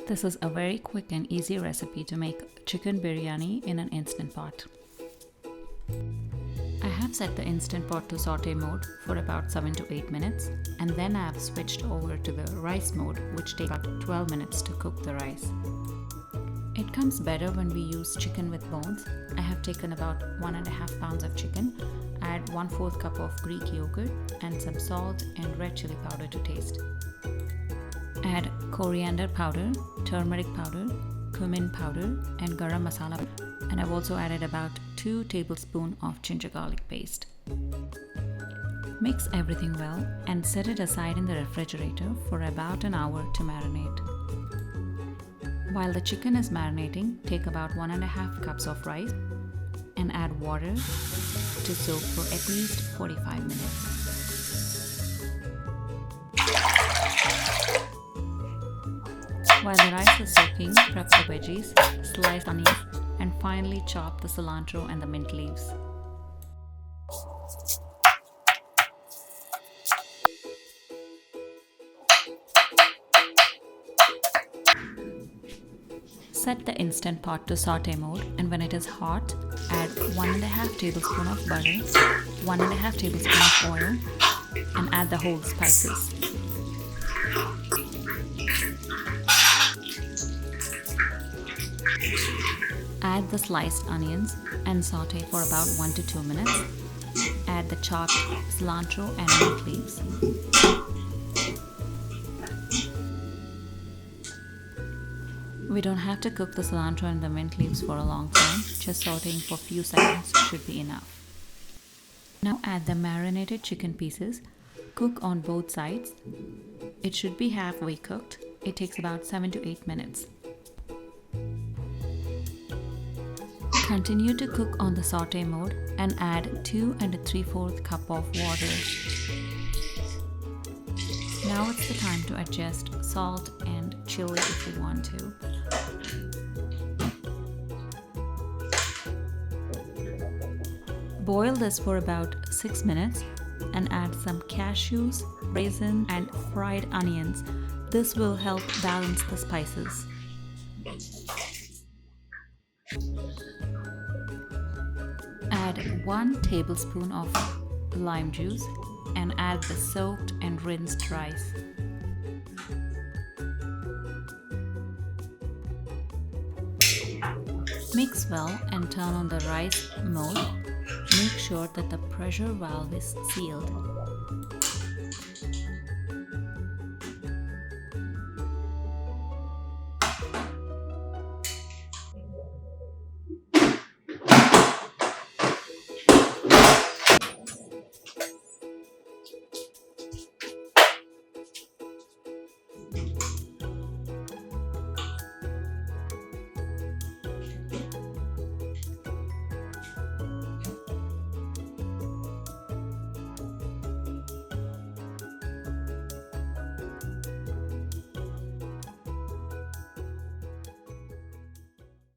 This is a very quick and easy recipe to make chicken biryani in an instant pot. I have set the instant pot to saute mode for about 7 to 8 minutes, and then I have switched over to the rice mode, which takes about 12 minutes to cook the rice. It comes better when we use chicken with bones. I have taken about 1.5 pounds of chicken, add 1/4 cup of Greek yogurt and some salt and red chili powder to taste. Add coriander powder, turmeric powder, cumin powder and garam masala, and I've also added about 2 tablespoons of ginger garlic paste. Mix everything well and set it aside in the refrigerator for about an hour to marinate. While the chicken is marinating, take about 1.5 cups of rice and add water to soak for at least 45 minutes. While the rice is soaking, prep the veggies, slice onions, and finally chop the cilantro and the mint leaves. Set the instant pot to saute mode, and when it is hot, add 1.5 tablespoons of butter, 1.5 tablespoons of oil, and add the whole spices. Add the sliced onions and saute for about 1 to 2 minutes. Add the chopped cilantro and mint leaves. We don't have to cook the cilantro and the mint leaves for a long time, just sauteing for a few seconds should be enough. Now add the marinated chicken pieces. Cook on both sides. It should be halfway cooked. It takes about 7 to 8 minutes. Continue to cook on the saute mode and add 2 3/4 cup of water. Now it's the time to adjust salt and chili if you want to. Boil this for about 6 minutes and add some cashews, raisins and fried onions. This will help balance the spices. Add 1 tablespoon of lime juice and add the soaked and rinsed rice. Mix well and turn on the rice mode. Make sure that the pressure valve is sealed.